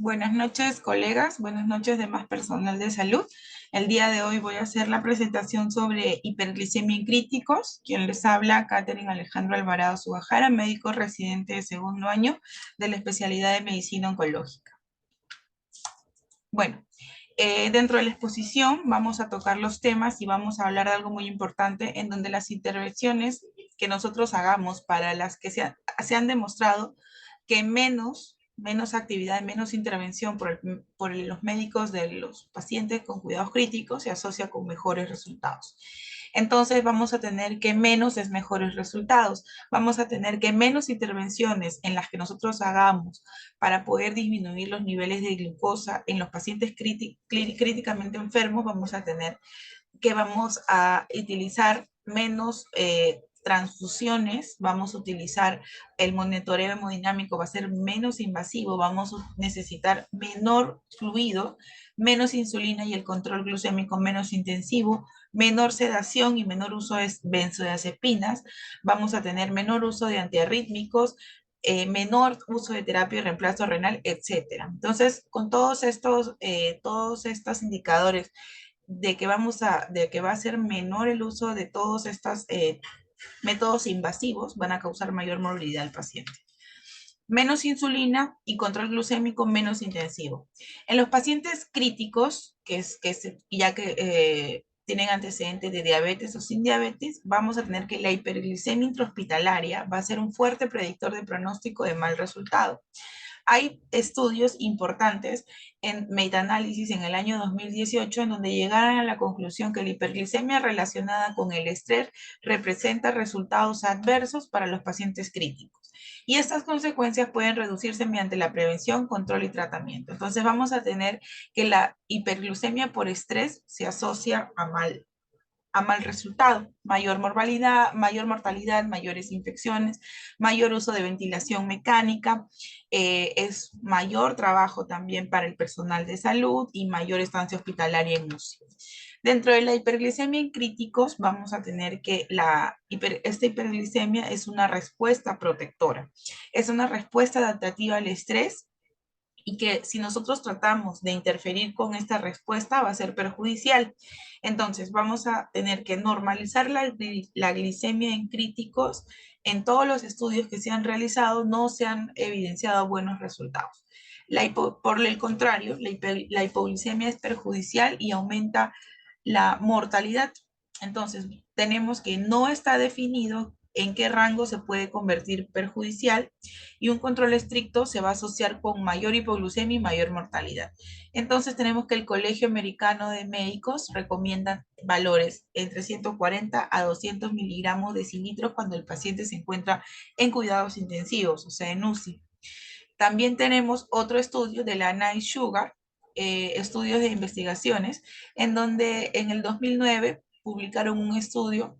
Buenas noches, colegas. Buenas noches, demás personal de salud. El día de hoy voy a hacer la presentación sobre hiperglicemia en críticos. Quien les habla, Catherine Alejandro Alvarado Subajara, médico residente de segundo año de la especialidad de medicina oncológica. Bueno, dentro de la exposición vamos a tocar los temas y vamos a hablar de algo muy importante en donde las intervenciones que nosotros hagamos para las que se han demostrado que menos actividad, menos intervención por los médicos de los pacientes con cuidados críticos se asocia con mejores resultados. Entonces vamos a tener que menos es mejores resultados. Vamos a tener que menos intervenciones en las que nosotros hagamos para poder disminuir los niveles de glucosa en los pacientes críticamente enfermos. Vamos a tener que vamos a utilizar menos transfusiones, vamos a utilizar el monitoreo hemodinámico, va a ser menos invasivo, vamos a necesitar menor fluido, menos insulina y el control glucémico menos intensivo, menor sedación y menor uso de benzodiazepinas, vamos a tener menor uso de antiarrítmicos, menor uso de terapia y reemplazo renal, etcétera. Entonces, con todos estos indicadores de que va a ser menor el uso de todos estos métodos invasivos, van a causar mayor morbilidad al paciente. Menos insulina y control glucémico menos intensivo. En los pacientes críticos, ya que tienen antecedentes de diabetes o sin diabetes, vamos a tener que la hiperglicemia intrahospitalaria va a ser un fuerte predictor de pronóstico de mal resultado. Hay estudios importantes en metaanálisis en el año 2018 en donde llegaron a la conclusión que la hiperglicemia relacionada con el estrés representa resultados adversos para los pacientes críticos. Y estas consecuencias pueden reducirse mediante la prevención, control y tratamiento. Entonces vamos a tener que la hiperglucemia por estrés se asocia a mal resultado, mayor mortalidad, mayores infecciones, mayor uso de ventilación mecánica, es mayor trabajo también para el personal de salud y mayor estancia hospitalaria en UCI. Dentro de la hiperglicemia en críticos, vamos a tener que esta hiperglicemia es una respuesta protectora, es una respuesta adaptativa al estrés y que si nosotros tratamos de interferir con esta respuesta va a ser perjudicial. Entonces vamos a tener que normalizar la glicemia en críticos. En todos los estudios que se han realizado no se han evidenciado buenos resultados. Por el contrario, la hipoglicemia es perjudicial y aumenta la mortalidad. Entonces tenemos que no está definido en qué rango se puede convertir perjudicial y un control estricto se va a asociar con mayor hipoglucemia y mayor mortalidad. Entonces tenemos que el Colegio Americano de Médicos recomienda valores entre 140 a 200 miligramos de cilitros cuando el paciente se encuentra en cuidados intensivos, o sea, en UCI. También tenemos otro estudio de la Night Sugar, estudios de investigaciones, en donde en el 2009 publicaron un estudio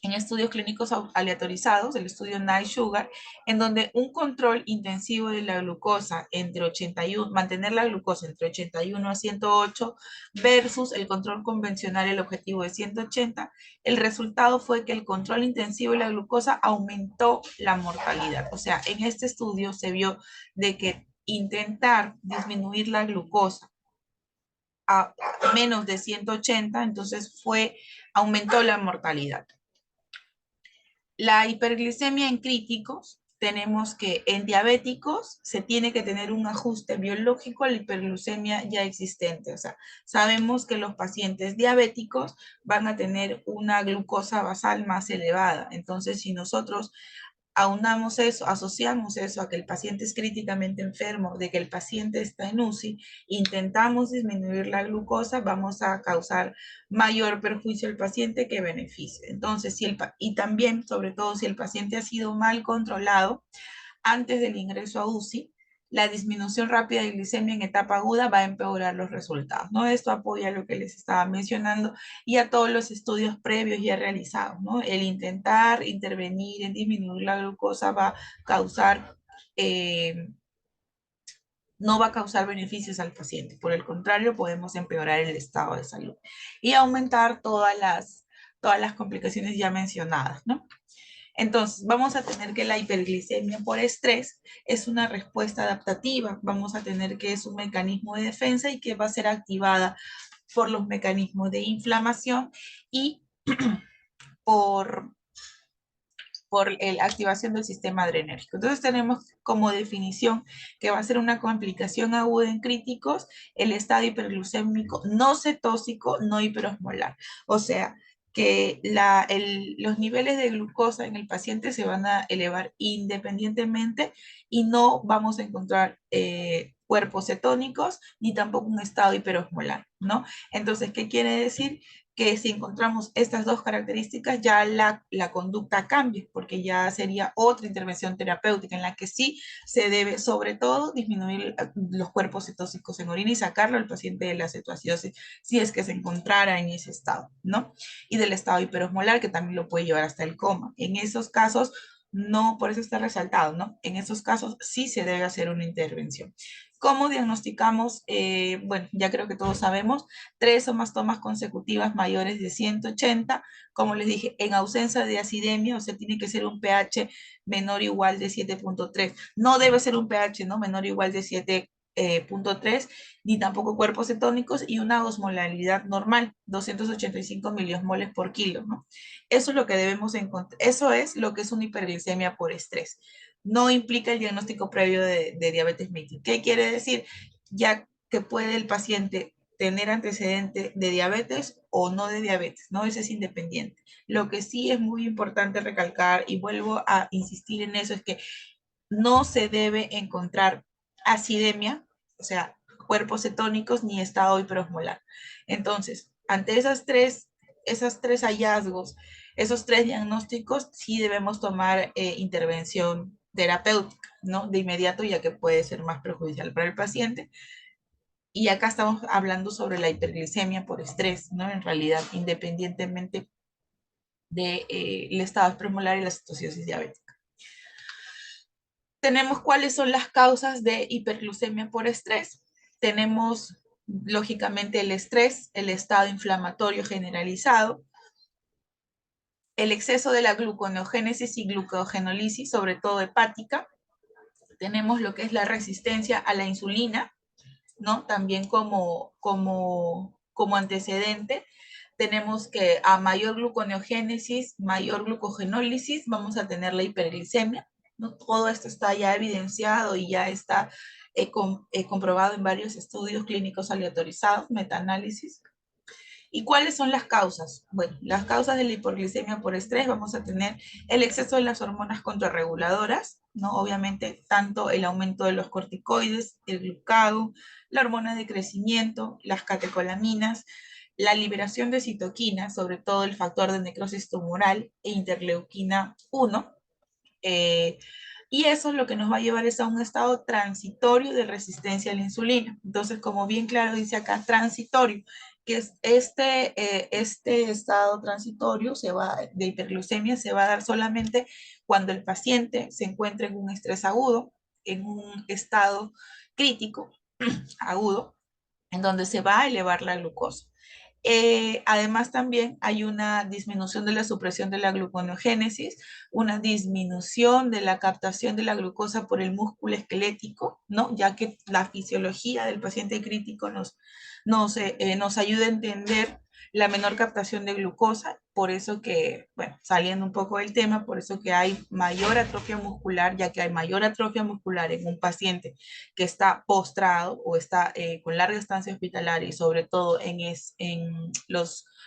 en estudios clínicos aleatorizados, el estudio Night Sugar, en donde un control intensivo de la glucosa entre 81, mantener la glucosa entre 81 a 108 versus el control convencional, el objetivo de 180, el resultado fue que el control intensivo de la glucosa aumentó la mortalidad. O sea, en este estudio se vio de que intentar disminuir la glucosa a menos de 180, entonces aumentó la mortalidad. La hiperglicemia en críticos, tenemos que en diabéticos se tiene que tener un ajuste biológico a la hiperglucemia ya existente. O sea, sabemos que los pacientes diabéticos van a tener una glucosa basal más elevada. Entonces, si nosotros aunamos eso, asociamos eso a que el paciente es críticamente enfermo, de que el paciente está en UCI, intentamos disminuir la glucosa, vamos a causar mayor perjuicio al paciente que beneficio. Entonces, y también, sobre todo, si el paciente ha sido mal controlado antes del ingreso a UCI, la disminución rápida de glicemia en etapa aguda va a empeorar los resultados, ¿no? Esto apoya lo que les estaba mencionando y a todos los estudios previos ya realizados, ¿no? El intentar intervenir en disminuir la glucosa va a causar, no va a causar beneficios al paciente, por el contrario, podemos empeorar el estado de salud y aumentar todas las complicaciones ya mencionadas, ¿no? Entonces, vamos a tener que la hiperglicemia por estrés es una respuesta adaptativa. Vamos a tener que es un mecanismo de defensa y que va a ser activada por los mecanismos de inflamación y por la activación del sistema adrenérgico. Entonces tenemos como definición que va a ser una complicación aguda en críticos, el estado hiperglucémico no cetósico, no hiperosmolar. O sea, que los niveles de glucosa en el paciente se van a elevar independientemente y no vamos a encontrar cuerpos cetónicos ni tampoco un estado hiperosmolar, ¿no? Entonces, ¿qué quiere decir? Que si encontramos estas dos características, ya la conducta cambia, porque ya sería otra intervención terapéutica en la que sí se debe, sobre todo, disminuir los cuerpos cetóxicos en orina y sacarlo al paciente de la cetoacidosis si es que se encontrara en ese estado, ¿no? Y del estado hiperosmolar, que también lo puede llevar hasta el coma. En esos casos, no, por eso está resaltado, ¿no? En esos casos sí se debe hacer una intervención. ¿Cómo diagnosticamos? Bueno, ya creo que todos sabemos, 3 o más tomas consecutivas mayores de 180, como les dije, en ausencia de acidemia, o sea, tiene que ser un pH menor o igual de 7.3. No debe ser un pH, ¿no? Menor o igual de 7.3, ni tampoco cuerpos cetónicos y una osmolaridad normal, 285 miliosmoles por kilo, ¿no? Eso es lo que debemos encontrar, eso es lo que es una hiperglicemia por estrés. No implica el diagnóstico previo de diabetes mellitus. ¿Qué quiere decir? Ya que puede el paciente tener antecedente de diabetes o no de diabetes, ¿no? Eso es independiente. Lo que sí es muy importante recalcar, y vuelvo a insistir en eso, es que no se debe encontrar acidemia, o sea, cuerpos cetónicos ni estado hiperosmolar. Entonces, ante esas tres hallazgos, esos tres diagnósticos, sí debemos tomar intervención terapéutica, ¿no? De inmediato, ya que puede ser más perjudicial para el paciente. Y acá estamos hablando sobre la hiperglicemia por estrés, ¿no? En realidad, independientemente del estado premolar y la cetosis diabética. Tenemos cuáles son las causas de hiperglucemia por estrés. Tenemos, lógicamente, el estrés, el estado inflamatorio generalizado, el exceso de la gluconeogénesis y glucogenólisis, sobre todo hepática. Tenemos lo que es la resistencia a la insulina, ¿no? También como antecedente, tenemos que a mayor gluconeogénesis, mayor glucogenólisis, vamos a tener la hiperglicemia, ¿no? Todo esto está ya evidenciado y ya está comprobado en varios estudios clínicos aleatorizados, metaanálisis. ¿Y cuáles son las causas? Bueno, las causas de la hipoglicemia por estrés, vamos a tener el exceso de las hormonas contrarreguladoras, ¿no? Obviamente, tanto el aumento de los corticoides, el glucagón, la hormona de crecimiento, las catecolaminas, la liberación de citoquinas, sobre todo el factor de necrosis tumoral e interleuquina 1, eh, y eso es lo que nos va a llevar es a un estado transitorio de resistencia a la insulina. Entonces, como bien claro dice acá, transitorio, que es este estado transitorio de hiperglucemia se va a dar solamente cuando el paciente se encuentra en un estrés agudo, en un estado crítico agudo, en donde se va a elevar la glucosa. Además, también hay una disminución de la supresión de la gluconeogénesis, una disminución de la captación de la glucosa por el músculo esquelético, ¿no? Ya que la fisiología del paciente crítico nos ayuda a entender la menor captación de glucosa, por eso que, bueno, saliendo un poco del tema, por eso que hay mayor atrofia muscular, ya que hay mayor atrofia muscular en un paciente que está postrado o está con larga estancia hospitalaria y sobre todo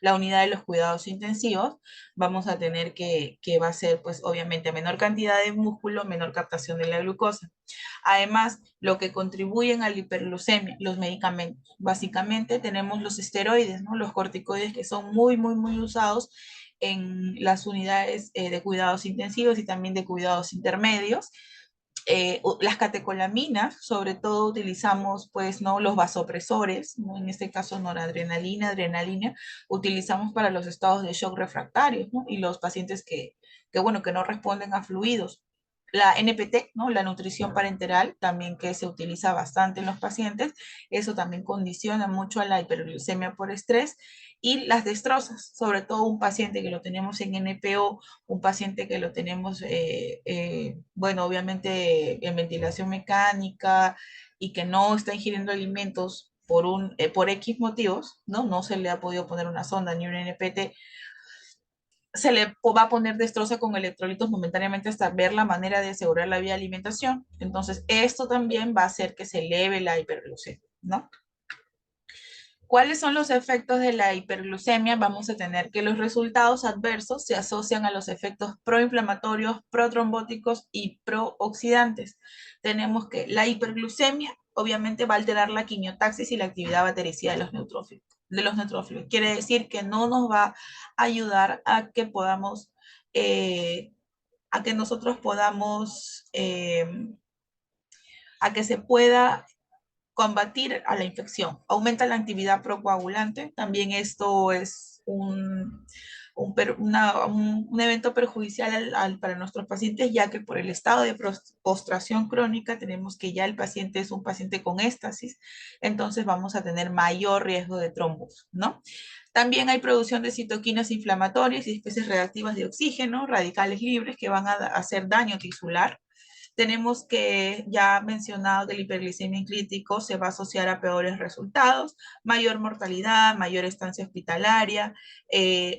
la unidad de los cuidados intensivos, vamos a tener que va a ser pues obviamente menor cantidad de músculo, menor captación de la glucosa. Además, lo que contribuyen a la hiperglucemia, los medicamentos. Básicamente tenemos los esteroides, ¿no? Los corticoides que son muy, muy, muy usados en las unidades de cuidados intensivos y también de cuidados intermedios. Las catecolaminas, sobre todo utilizamos pues no los vasopresores, ¿no? En este caso noradrenalina, adrenalina, utilizamos para los estados de shock refractarios, ¿no? Y los pacientes bueno, que no responden a fluidos. la NPT, ¿no? La nutrición parenteral, también que se utiliza bastante en los pacientes, eso también condiciona mucho a la hiperglucemia por estrés, y las destrozas, sobre todo un paciente que lo tenemos en NPO, un paciente que lo tenemos, bueno, obviamente en ventilación mecánica y que no está ingiriendo alimentos por X motivos, ¿no? No se le ha podido poner una sonda ni un NPT, se le va a poner destroza con electrolitos momentáneamente hasta ver la manera de asegurar la vía de alimentación. Entonces, esto también va a hacer que se eleve la hiperglucemia, ¿no? ¿Cuáles son los efectos de la hiperglucemia? Vamos a tener que los resultados adversos se asocian a los efectos proinflamatorios, protrombóticos y prooxidantes. Tenemos que la hiperglucemia obviamente va a alterar la quimiotaxis y la actividad bactericida de los neutrófilos. Quiere decir que no nos va a ayudar a que podamos, a que nosotros podamos, a que se pueda combatir a la infección. Aumenta la actividad procoagulante. También esto es un evento perjudicial para nuestros pacientes, ya que por el estado de postración crónica tenemos que ya el paciente es un paciente con éstasis, entonces vamos a tener mayor riesgo de trombos, ¿no? También hay producción de citoquinas inflamatorias y especies reactivas de oxígeno, radicales libres que van a hacer daño tisular. Tenemos que, ya mencionado, que la hiperglicemia en crítico se va a asociar a peores resultados, mayor mortalidad, mayor estancia hospitalaria,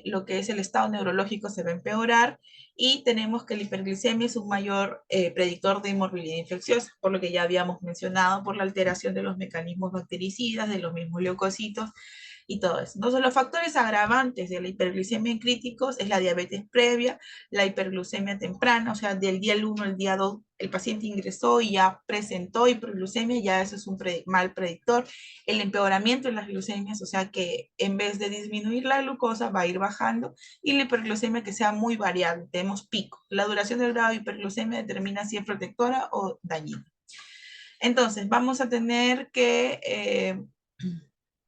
lo que es el estado neurológico se va a empeorar, y tenemos que la hiperglicemia es un mayor predictor de inmorbilidad infecciosa, por lo que ya habíamos mencionado, por la alteración de los mecanismos bactericidas, de los mismos leucocitos, y todo eso. Entonces, los factores agravantes de la hiperglicemia en críticos es la diabetes previa, la hiperglucemia temprana, o sea, del día 1 al día 2 el paciente ingresó y ya presentó hiperglucemia, ya eso es un mal predictor. El empeoramiento de las glucemias, o sea, que en vez de disminuir la glucosa va a ir bajando, y la hiperglucemia que sea muy variable, tenemos pico. La duración del grado de hiperglucemia determina si es protectora o dañina. Entonces, vamos a tener que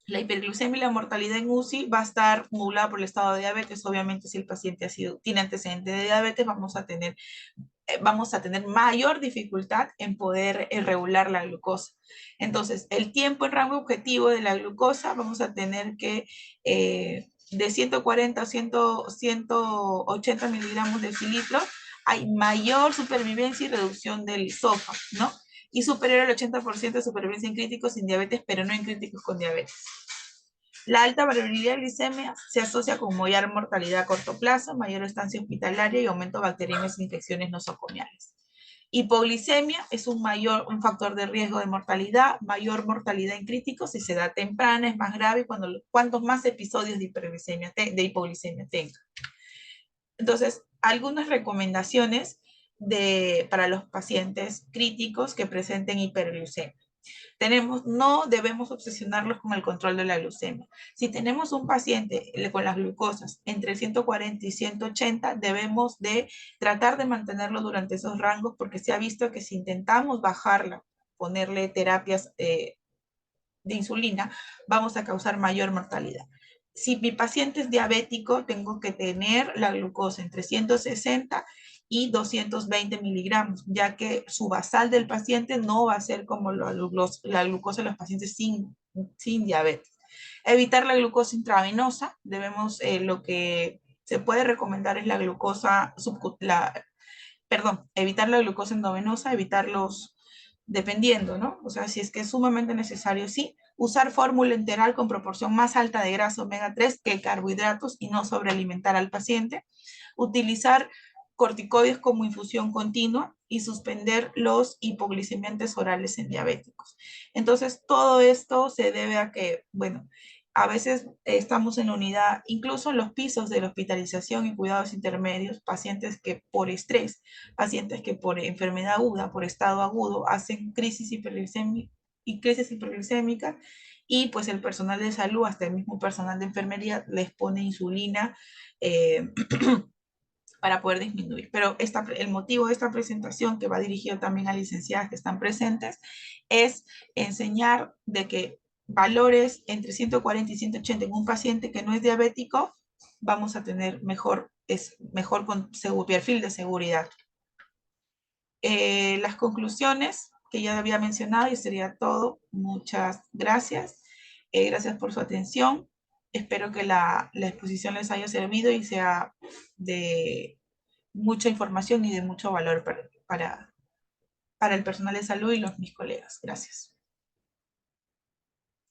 la hiperglucemia y la mortalidad en UCI va a estar modulada por el estado de diabetes. Obviamente, si el paciente tiene antecedentes de diabetes, vamos a tener mayor dificultad en poder regular la glucosa. Entonces, el tiempo en rango objetivo de la glucosa, vamos a tener que de 140 a 180 miligramos de cilitro, hay mayor supervivencia y reducción del SOFA, ¿no? Y superior al 80% de supervivencia en críticos sin diabetes, pero no en críticos con diabetes. La alta variabilidad de glicemia se asocia con mayor mortalidad a corto plazo, mayor estancia hospitalaria y aumento de bacterias e infecciones nosocomiales. Hipoglicemia es un factor de riesgo de mortalidad, mayor mortalidad en críticos si se da temprana, es más grave cuantos más episodios de hipoglicemia tenga. Entonces, algunas recomendaciones para los pacientes críticos que presenten hiperglucemia. No debemos obsesionarlos con el control de la glucemia. Si tenemos un paciente con las glucosas entre 140 y 180, debemos de tratar de mantenerlo durante esos rangos, porque se ha visto que si intentamos bajarla, ponerle terapias de insulina, vamos a causar mayor mortalidad. Si mi paciente es diabético, tengo que tener la glucosa entre 160 y 220 miligramos, ya que su basal del paciente no va a ser como la glucosa de los pacientes sin diabetes. Evitar la glucosa intravenosa, lo que se puede recomendar es la glucosa evitar la glucosa endovenosa, dependiendo, ¿no? O sea, si es que es sumamente necesario, sí. Usar fórmula enteral con proporción más alta de grasa omega 3 que carbohidratos y no sobrealimentar al paciente. Utilizar corticoides como infusión continua y suspender los hipoglicemiantes orales en diabéticos. Entonces, todo esto se debe a que, bueno, a veces estamos en la unidad, incluso en los pisos de la hospitalización y cuidados intermedios, pacientes que por estrés, pacientes que por enfermedad aguda, por estado agudo, hacen crisis hiperglicémica, y pues el personal de salud, hasta el mismo personal de enfermería, les pone insulina para poder disminuir. Pero el motivo de esta presentación, que va dirigido también a licenciadas que están presentes, es enseñar de que valores entre 140 y 180 en un paciente que no es diabético, vamos a tener mejor con perfil de seguridad. Las conclusiones que ya había mencionado y sería todo. Muchas gracias. Gracias por su atención. Espero que la exposición les haya servido y sea de mucha información y de mucho valor para el personal de salud y mis colegas. Gracias.